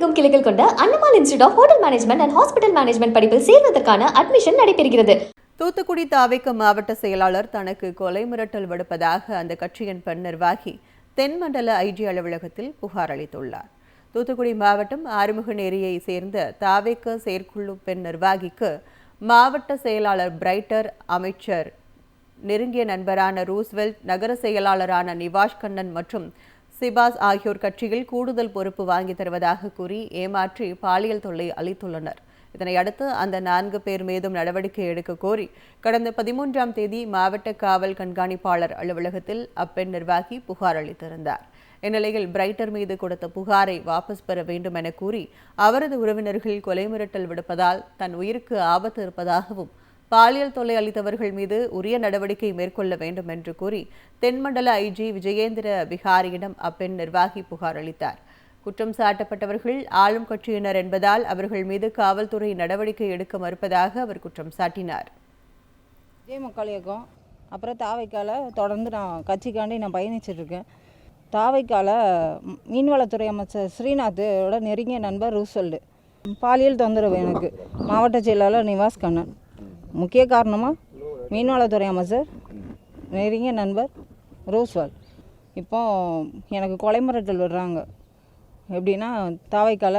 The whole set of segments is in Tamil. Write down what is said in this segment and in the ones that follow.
தமிழகமெங்கும் கிளைகள் கொண்ட Annamal institute of hotel management and hospital management படிப்பில் சேர்வதற்கான அட்மிஷன் நடைபெறுகிறது. தூத்துக்குடி தாவேக மாவட்ட செயலாளர் தனக்கு கொலை மிரட்டல் விடுப்பதாக அந்த கட்சியின் பெண் நிர்வாகி தென்மண்டல ஐஜி அலுவலகத்தில் புகார் அளித்துள்ளார். தூத்துக்குடி மாவட்டம் ஆறுமுகநேரியை சேர்ந்த தாவேக செயற்குழு பெண் நிர்வாகிக்கு மாவட்ட செயலாளர் பிரைட்டர், அமைச்சர் நெருங்கிய நண்பரான ரூஸ்வெல்ட், நகர செயலாளரான நிவாஷ் கண்ணன் மற்றும் சிபாஸ் ஆகியோர் கட்சியில் கூடுதல் பொறுப்பு வாங்கி தருவதாக கூறி ஏமாற்றி பாலியல் தொல்லை அளித்துள்ளனர். இதனையடுத்து அந்த 4 பேர் மீதும் நடவடிக்கை எடுக்க கோரி கடந்த 13ஆம் தேதி மாவட்ட காவல் கண்காணிப்பாளர் அலுவலகத்தில் அப்பெண் நிர்வாகி புகார் அளித்திருந்தார். இந்நிலையில் பிரைட்டர் மீது கொடுத்த புகாரை வாபஸ் பெற வேண்டும் என கூறி அவரது உறவினர்கள் கொலை மிரட்டல் விடுப்பதால் தன் உயிருக்கு ஆபத்து இருப்பதாகவும் பாலியல் தொல்லை அளித்தவர்கள் மீது உரிய நடவடிக்கை மேற்கொள்ள வேண்டும் என்று கூறி தென்மண்டல ஐஜி விஜயேந்திர பிகாரியிடம் அப்பெண் நிர்வாகி புகார் அளித்தார். குற்றம் சாட்டப்பட்டவர்கள் ஆளும் கட்சியினர் என்பதால் அவர்கள் மீது காவல்துறை நடவடிக்கை எடுக்க மறுப்பதாக அவர் குற்றம் சாட்டினார். விஜய் மக்கள் இயக்கம் அப்புறம் தாவைக்கால தொடர்ந்து நான் கட்சிக்காண்டி பயணிச்சுட்டு இருக்கேன். தாவைக்கால மீன்வளத்துறை அமைச்சர் ஸ்ரீநாத்தோட நெருங்கிய நண்பர் ரூஸ்வெல்ட் பாலியல் தொந்தரவு எனக்கு மாவட்ட செயலாளர் நிவாஸ் கண்ணன் முக்கிய காரணமாக மீன்வளத்துறை அமைச்சர் நெருங்கிய நண்பர் ரூஸ்வெல்ட் இப்போ எனக்கு கொலை மிரட்டல் விடுறாங்க. எப்படின்னா தாவைக்கால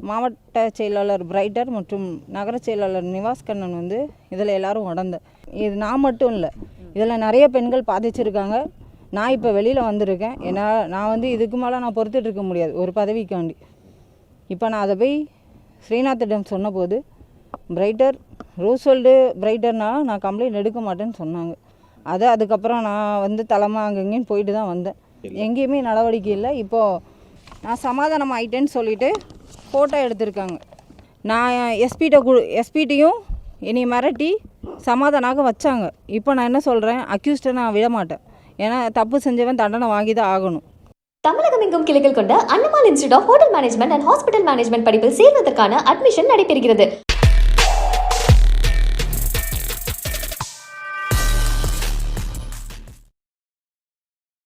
மாவட்ட செயலாளர் பிரைட்டர் மற்றும் நகர செயலாளர் நிவாஸ் கண்ணன் இதில் எல்லாரும் உடந்த. இது நான் மட்டும் இல்லை, இதில் நிறைய பெண்கள் பாதிச்சிருக்காங்க. நான் இப்போ வெளியில் வந்திருக்கேன். ஏன்னா நான் இதுக்கு மேலே நான் பொறுத்துட்டு இருக்க முடியாது ஒரு பதவிக்காண்டி. இப்போ நான் அதை போய் ஸ்ரீநாத்திடம் சொன்னபோது பிரைட்டர் ரூஸ்வெல்டு பிரைட்டர்னா நான் கம்ப்ளைண்ட் எடுக்க மாட்டேன்னு சொன்னாங்க. அதுக்கப்புறம் நான் தலைமை அங்கங்கேன்னு போயிட்டு தான் வந்தேன். எங்கேயுமே நடவடிக்கை இல்லை. இப்போது நான் சமாதானம் ஆகிட்டேன்னு சொல்லிவிட்டு ஃபோட்டோ எடுத்திருக்காங்க. நான் எஸ்பிட்டையும் என்னை மிரட்டி சமாதானாக வச்சாங்க. இப்போ நான் என்ன சொல்கிறேன், அக்யூஸ்டை நான் விட மாட்டேன். ஏன்னா தப்பு செஞ்சவன் தண்டனை வாங்கி தான் ஆகணும். தமிழகமெங்கும் கிளைகள் கொண்ட Annamal institute of hotel management and hospital management படிப்பில் சேர்வதற்கான அட்மிஷன் நடைபெறுகிறது.